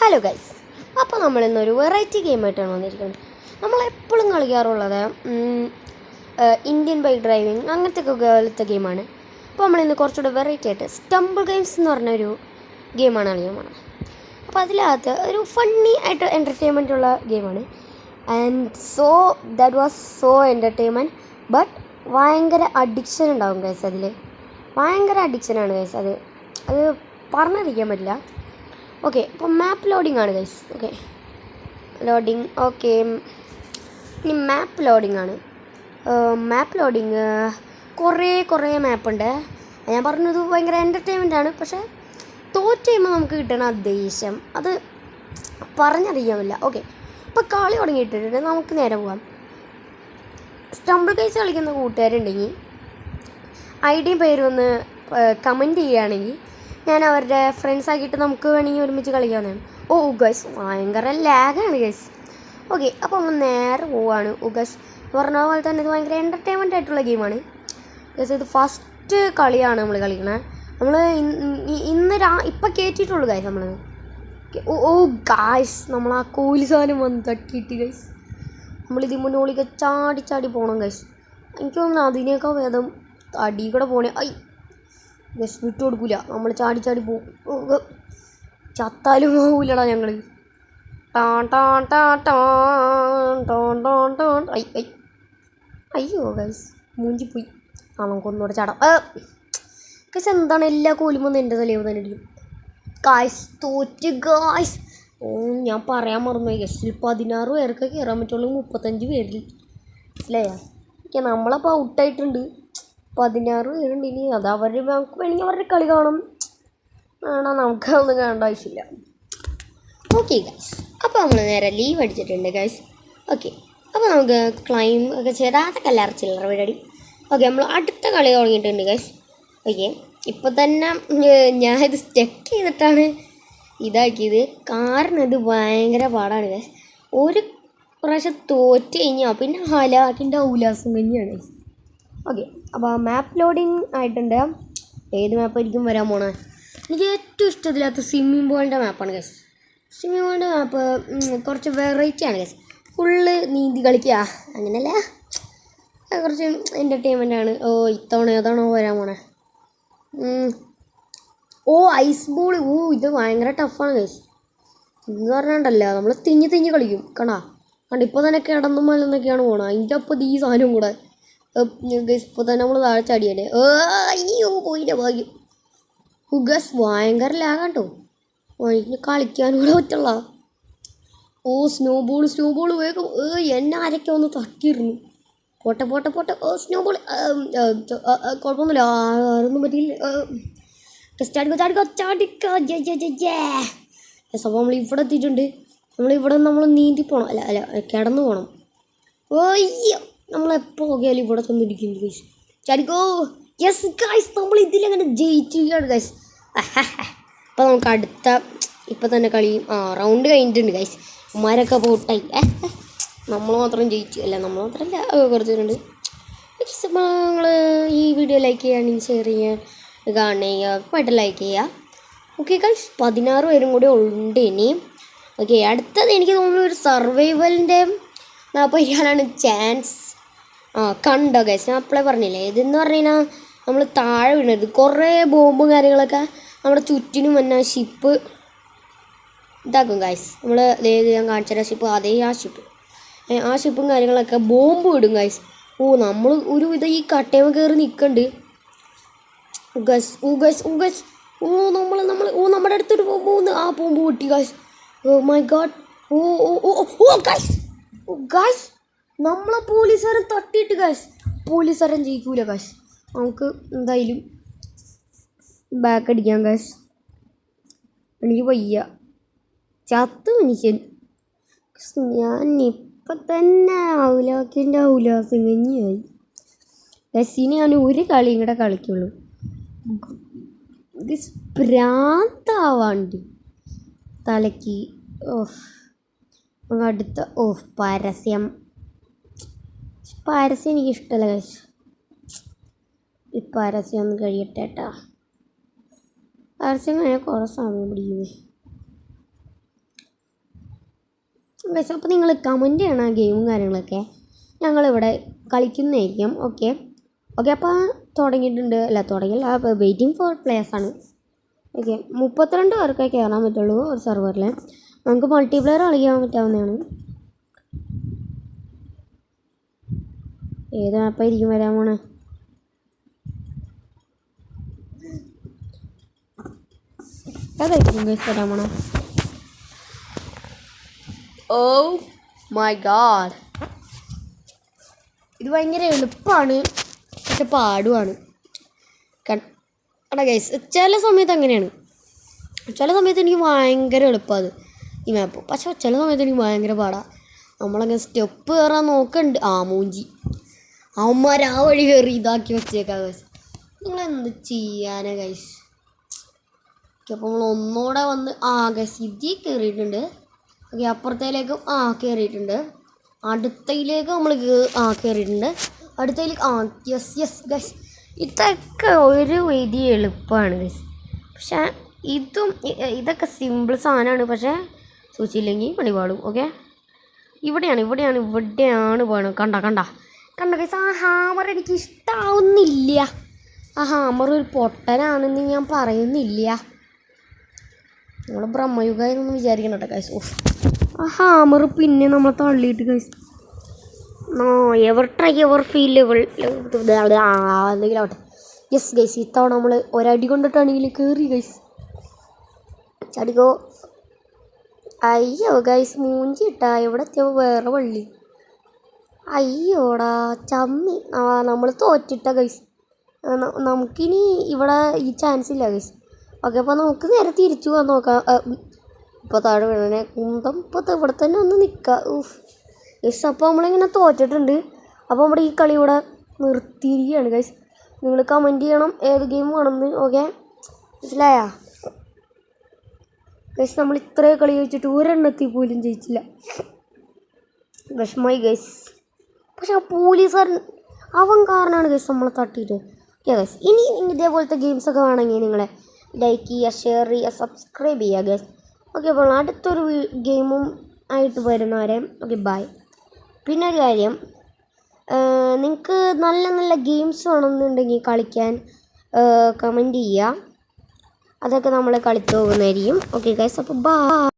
Hello guys, അപ്പോൾ നമ്മളിന്നൊരു variety ഗെയിമായിട്ടാണ് വന്നിരിക്കുന്നത്. നമ്മളെപ്പോഴും കളിക്കാറുള്ളത് ഇന്ത്യൻ ബൈക്ക് ഡ്രൈവിങ് അങ്ങനത്തെ പോലത്തെ ഗെയിമാണ്. അപ്പോൾ നമ്മളിന്ന് കുറച്ചുകൂടെ വെറൈറ്റി ആയിട്ട് സ്റ്റംബിൾ ഗെയിംസ് എന്ന് പറഞ്ഞൊരു ഗെയിമാണ് കളിക്കാൻ പോകുന്നത്. അപ്പോൾ അതിനകത്ത് ഒരു ഫണ്ണി ആയിട്ട് എൻ്റർടൈൻമെൻ്റ് ഉള്ള ഗെയിമാണ്. And that was so entertainment. But ഭയങ്കര അഡിക്ഷൻ ഉണ്ടാകും ഗൈസ്. അതിൽ ഭയങ്കര അഡിക്ഷനാണ് ഗൈസ്. അത് പറഞ്ഞറിയിക്കാൻ പറ്റില്ല. ഓക്കെ, അപ്പോൾ മാപ്പ് ലോഡിംഗ് ആണ് ഗൈസ്. Okay, loading. ഓക്കെ, ഇനി മാപ്പ് ലോഡിംഗ് ആണ്. മാപ്പ് ലോഡിങ് കുറേ മാപ്പുണ്ട്. ഞാൻ പറഞ്ഞത് ഭയങ്കര എൻ്റർടൈൻമെൻ്റ് ആണ്. പക്ഷേ തോറ്റ് കഴിയുമ്പോൾ നമുക്ക് കിട്ടണ ദേഷ്യം അത് പറഞ്ഞറിയാൻ പറ്റില്ല. ഓക്കെ, അപ്പോൾ കളി തുടങ്ങിയിട്ടിട്ട് നമുക്ക് നേരെ പോകാം. സ്റ്റംബിൾ ഗെയിംസ് കളിക്കുന്ന കൂട്ടുകാരുണ്ടെങ്കിൽ ഐഡിയും പേരും ഒന്ന് കമൻറ്റ് ചെയ്യുകയാണെങ്കിൽ ഞാൻ അവരുടെ ഫ്രണ്ട്സ് ആക്കിയിട്ട് നമുക്ക് വേണമെങ്കിൽ ഒരുമിച്ച് കളിക്കാവുന്നതാണ്. ഗൈസ് ഭയങ്കര ലാഗാണ് ഗൈസ്. ഓക്കെ, അപ്പോൾ നമ്മൾ നേരെ പോവാണ്. ഗൈസ് പറഞ്ഞ പോലെ തന്നെ ഇത് ഭയങ്കര എൻ്റർടൈൻമെൻ്റ് ആയിട്ടുള്ള ഗെയിമാണ് ഗൈസ്. ഇത് ഫസ്റ്റ് കളിയാണ് നമ്മൾ കളിക്കണത്. നമ്മൾ ഇപ്പം കയറ്റിയിട്ടുള്ളൂ ഗൈസ്. നമ്മൾ ഗായ്സ് നമ്മൾ ആ കോലി സാധനം വന്ന് തട്ടിയിട്ട് ഗൈസ് നമ്മളിത് മുന്നോളിക്ക് ചാടി പോകണം ഗൈസ്. എനിക്ക് തോന്നുന്നു അതിനേക്കാൾ വേദം അടി കൂടെ പോണേ. ഗസ് വിട്ടു കൊടുക്കില്ല. നമ്മൾ ചാടി പോകും. ചത്താലും പോകില്ലടാ ഞങ്ങൾ. അയ്യോ ഗൈസ് മൂഞ്ചിപ്പോയി. നമുക്കൊന്നുകൂടെ ചാടാം. ഗൈസ് എന്താണ് എല്ലാ കോലും വന്ന് എൻ്റെ തലയിൽ തന്നെ ഇടിക്കും. ഗൈസ് തോറ്റ് ഗൈസ്. ഞാൻ പറയാൻ മറന്നു. ഗസ്റ്റിൽ 16 പേർക്ക് കയറാൻ പറ്റുള്ളൂ, 35 പേരിൽ. മനസ്സിലായോ? ഓക്കെ, നമ്മളപ്പോൾ ഔട്ടായിട്ടുണ്ട്. 16 പേരുണ്ട്. ഇനി അത് നമുക്ക് വേണമെങ്കിൽ അവരുടെ കളി കാണും. നമുക്കതൊന്നും കാണേണ്ട ആവശ്യമില്ല. ഓക്കെ ഗൈസ്, അപ്പോൾ നമ്മൾ നേരെ ലീവ് അടിച്ചിട്ടുണ്ട് ഗൈസ്. ഓക്കെ, അപ്പോൾ നമുക്ക് ക്ലൈം ഒക്കെ ചെയ്താത്ത കല്ലാറ ചില്ലറ പരിപാടി. ഓക്കെ, നമ്മൾ അടുത്ത കളി തുടങ്ങിയിട്ടുണ്ട് ഗൈസ്. ഓക്കെ, ഇപ്പോൾ തന്നെ ഞാനിത് സ്റ്റക്ക് ചെയ്തിട്ടാണ് ഇതാക്കിയത്. കാരണം ഇത് ഭയങ്കര പാടാണ് ഗൈസ്. ഒരു പ്രാവശ്യം തോറ്റ് കഴിഞ്ഞാൽ പിന്നെ ഹലാക്കിൻ്റെ ഉല്ലാസം തന്നെയാണ് ഗൈസ്. ഓക്കെ, അപ്പോൾ മാപ്പ് ലോഡിങ് ആയിട്ടുണ്ട്. ഏത് മാപ്പായിരിക്കും വരാൻ പോണേ? എനിക്ക് ഏറ്റവും ഇഷ്ടത്തില്ലാത്ത സ്വിമ്മിംഗ് പൂളിൻ്റെ മാപ്പാണ് ഗൈസ്. സ്വിമ്മിംഗ് പൂളിൻ്റെ മാപ്പ് കുറച്ച് വെറൈറ്റി ആണ് ഗൈസ്. ഫുള്ള് നീന്തി കളിക്കുക അങ്ങനെയല്ല, കുറച്ച് എൻ്റർടൈൻമെൻ്റ് ആണ്. ഇത്തവണ ഏതാണോ വരാൻ പോണേ? Ice ball. ഇത് ഭയങ്കര ടഫാണ് ഗൈസ്. എന്ന് പറഞ്ഞിട്ടുണ്ടല്ലോ നമ്മൾ തിഞ്ഞ് കളിക്കും. കണ്ട ഇപ്പോൾ തന്നെ കിടന്നും മലന്നൊക്കെയാണ് പോണത്. അതിൻ്റെ ഒപ്പം ഈ സാധനവും കൂടെ ഗസ്. ഇപ്പോൾ തന്നെ നമ്മൾ താഴെ ചാടിയല്ലേ. അയ്യോ പോയില്ല ഭാഗ്യം. ഗസ് ഭയങ്കര ലാഗാട്ടോ. എനിക്ക് കളിക്കാനും കൂടെ പറ്റുള്ള. സ്നോ ബോൾ വേഗം. എന്നെ ആരൊക്കെ ഒന്ന് തട്ടിയിരുന്നു. പോട്ടെ. സ്നോ ബോൾ കുഴപ്പമൊന്നുമില്ല, ആരൊന്നും പറ്റിയില്ല. ചാടിക്കോ. അപ്പോൾ നമ്മൾ ഇവിടെ എത്തിയിട്ടുണ്ട്. നമ്മൾ നീന്തി പോകണം. അല്ല കിടന്നു പോകണം. അയ്യോ, നമ്മളെപ്പോൾ നോക്കിയാലും ഇവിടെ തന്നിരിക്കുന്നു ഗൈസ്. ചാടിക്കോ. യെസ് ഗൈസ്, നമ്മൾ ഇതിലങ്ങനെ ജയിച്ചിരിക്കുകയാണ് ഗൈസ്. അപ്പോൾ നമുക്ക് അടുത്ത ഇപ്പം തന്നെ കളി റൗണ്ട് കഴിഞ്ഞിട്ടുണ്ട് ഗൈസ്. ഉമ്മാരൊക്കെ പോട്ടായി. നമ്മൾ മാത്രം ജയിച്ചു. അല്ല, നമ്മൾ മാത്രമല്ല, കുറച്ച് പേരുണ്ട്. അപ്പോൾ നിങ്ങൾ ഈ വീഡിയോ ലൈക്ക് ചെയ്യുകയാണെങ്കിൽ ഷെയർ ചെയ്യുക, കാണുക, ലൈക്ക് ചെയ്യുക. ഓക്കെ ഗൈസ്, 16 പേരും കൂടി ഉണ്ട് ഇനി. ഓക്കെ, അടുത്തത് എനിക്ക് തോന്നുന്നു ഒരു സർവൈവലിൻ്റെ മാപ്പ് ചെയ്യാനാണ് ചാൻസ്. കണ്ടോ ഗൈസ്, ഞാൻ അപ്പോഴേ പറഞ്ഞില്ലേ. ഇതെന്ന് പറഞ്ഞു കഴിഞ്ഞാൽ നമ്മൾ താഴെ വീണത് കുറേ ബോംബും കാര്യങ്ങളൊക്കെ നമ്മുടെ ചുറ്റിനും വന്ന ഷിപ്പ് ഇതാക്കും ഗൈസ്. നമ്മൾ ഞാൻ കാണിച്ച ഷിപ്പ്, ആ ഷിപ്പും കാര്യങ്ങളൊക്കെ ബോംബ് വിടും ഗൈസ്. നമ്മൾ ഒരു ഈ കട്ടയമ കയറി നിൽക്കണ്ട് ഗൈസ്. നമ്മുടെ അടുത്തൊരു ബോംബ് ആ ബോംബ് പൊട്ടി ഗൈസ്. My God. ഗൈസ് നമ്മളെ പോലീസുകാരൻ തട്ടിയിട്ട് ഗൈസ്. പോലീസുകാരൻ ജയിക്കൂല ഗൈസ്. നമുക്ക് എന്തായാലും ബാക്ക് അടിക്കാം ഗൈസ്. എനിക്ക് വയ്യ, ചത്തു മനുഷ്യൻ. ഞാൻ ഇപ്പം തന്നെ ഔലാക്കിൻ്റെ ഉല്ലാസം കഞ്ഞിയായി ഗൈസ്. ഇനി ഞാൻ ഒരു കളിയും കൂടെ കളിക്കുള്ളൂ. ഭ്രാന്താവാണ്ട് തലയ്ക്ക്. അടുത്ത പരസ്യം എനിക്കിഷ്ടമല്ല ഗൈസ്. ഈ പരസ്യം ഒന്ന് കഴിയട്ടെ കേട്ടോ. പരസ്യം കഴിഞ്ഞാൽ കുറേ സമയം പിടിക്കുന്നത്. ഗൈസ് അപ്പോൾ നിങ്ങൾ കമൻറ്റ് ചെയ്യണം ആ ഗെയിമും കാര്യങ്ങളൊക്കെ ഞങ്ങളിവിടെ കളിക്കുന്നതായിരിക്കും. ഓക്കെ അപ്പോൾ തുടങ്ങിയിട്ടുണ്ട്. തുടങ്ങിയില്ല, വെയിറ്റിംഗ് ഫോർ പ്ലേയേഴ്സാണ്. ഓക്കെ 32 പേർക്കേ കയറാൻ പറ്റുള്ളൂ ഒരു സെർവറിൽ. നമുക്ക് മൾട്ടിപ്ലെയർ കളിക്കാൻ പറ്റാവുന്നതാണ്. ഏത് മാപ്പായിരിക്കും വരാൻ പോണേ? ഏതായിരിക്കും ഗൈസ് വരാൻ പോണേ? ഓ മൈ ഗാഡ്, ഇത് ഭയങ്കര എളുപ്പമാണ് പക്ഷെ പാടുമാണ്. എടാ ഗൈസ്, ചില സമയത്ത് അങ്ങനെയാണ്. ചില സമയത്ത് എനിക്ക് ഭയങ്കര എളുപ്പമാണ് ഈ മാപ്പ്, പക്ഷെ ചില സമയത്ത് എനിക്ക് ഭയങ്കര പാടാണ്. നമ്മളങ്ങനെ സ്റ്റെപ്പ് കയറാൻ നോക്കുന്നുണ്ട്. മൂഞ്ചി അവന്മാർ ആ വഴി കയറി ഇതാക്കി വെച്ചേക്കാം ഗൈസ്. നിങ്ങളെന്ത് ചെയ്യാനാ ഗൈസ്? അപ്പോൾ നമ്മൾ ഒന്നുകൂടെ വന്ന് ഗൈസ് ഇതിൽ കയറിയിട്ടുണ്ട്. ഓക്കെ അപ്പുറത്തേലേക്കും കയറിയിട്ടുണ്ട്. അടുത്തയിലേക്ക് നമ്മൾ കയറിയിട്ടുണ്ട്. അടുത്തയിലേക്ക് യെസ് ഗൈസ്. ഇതൊക്കെ ഒരു വലിയ എളുപ്പമാണ് ഗൈസ്. പക്ഷേ ഇതൊക്കെ സിമ്പിൾ സാധനമാണ്, പക്ഷേ സൂക്ഷിച്ചില്ലെങ്കിൽ പണി പാടും. ഓക്കെ ഇവിടെയാണ് പോകണം. കണ്ട ഗൈസ്, ആ ഹാമർ എനിക്ക് ഇഷ്ടമാവുന്നില്ല. ആ ഹാമർ ഒരു പൊട്ടനാണെന്ന് ഞാൻ പറയുന്നില്ല. നമ്മൾ ബ്രഹ്മയുഗമായിരുന്നൊന്നും വിചാരിക്കണം കേട്ടോ ഗൈസ്. ആ ഹാമർ പിന്നെ നമ്മളെ തള്ളിയിട്ട് ഗൈസ്. എവർ ഫീൽ എന്തെങ്കിലും ആവട്ടെ. യെസ് ഗൈസ്, ഇത്തവണ നമ്മൾ ഒരടി കൊണ്ടിട്ടാണെങ്കിൽ കയറി ഗൈസ്. ചടിക്കോ. അയ്യോ ഗൈസ്, മൂഞ്ചി ഇട്ടാ. എവിടെ എത്തിയപ്പോൾ വേറെ വള്ളി. അയ്യോടാ ചമ്മി. നമ്മൾ തോറ്റിട്ട ഗൈസ്. നമുക്കിനി ഇവിടെ ഈ ചാൻസ് ഇല്ല ഗൈസ്. ഓക്കെ അപ്പോൾ നമുക്ക് നേരെ തിരിച്ചു പോകാൻ നോക്കാം. ഇപ്പോൾ താഴെ വീണേ കുന്തം. ഇപ്പോൾ ഇവിടെ തന്നെ ഒന്ന് നിൽക്കാം. ഗൈസ് അപ്പോൾ നമ്മളിങ്ങനെ തോറ്റിട്ടുണ്ട്. അപ്പോൾ നമ്മുടെ ഈ കളി ഇവിടെ നിർത്തിയിരിക്കുകയാണ് ഗൈസ്. നിങ്ങൾ കമൻറ്റ് ചെയ്യണം ഏത് ഗെയിം വേണമെന്ന്. ഓക്കെ മനസ്സിലായാ ഗൈസ്? നമ്മൾ ഇത്രയും കളി ചോദിച്ചിട്ട് ഒരെണ്ണത്തിൽ പോലും ജയിച്ചില്ല. വിഷമായി ഗൈസ്. പക്ഷെ ആ പോലീസുകാരൻ അവൻ കാരണമാണ് ഗൈസ് നമ്മളെ തട്ടിയിട്ട്. ഓക്കെ ഗൈസ്, ഇനി ഇതേപോലത്തെ ഗെയിംസൊക്കെ വേണമെങ്കിൽ നിങ്ങളെ ലൈക്ക് ചെയ്യുക, ഷെയർ ചെയ്യുക, സബ്സ്ക്രൈബ് ചെയ്യുക ഗൈസ്. ഓക്കെ അപ്പോൾ അടുത്തൊരു ഗെയിമും ആയിട്ട് വരുന്നവരെ ഓക്കെ ബൈ. പിന്നെ ഒരു കാര്യം, നിങ്ങൾക്ക് നല്ല നല്ല ഗെയിംസ് വേണമെന്നുണ്ടെങ്കിൽ കളിക്കാൻ കമൻറ്റ് ചെയ്യുക. അതൊക്കെ നമ്മൾ കളിച്ചു പോകുന്നതായിരിക്കും. ഓക്കെ ഗൈസ് അപ്പോൾ ബൈ.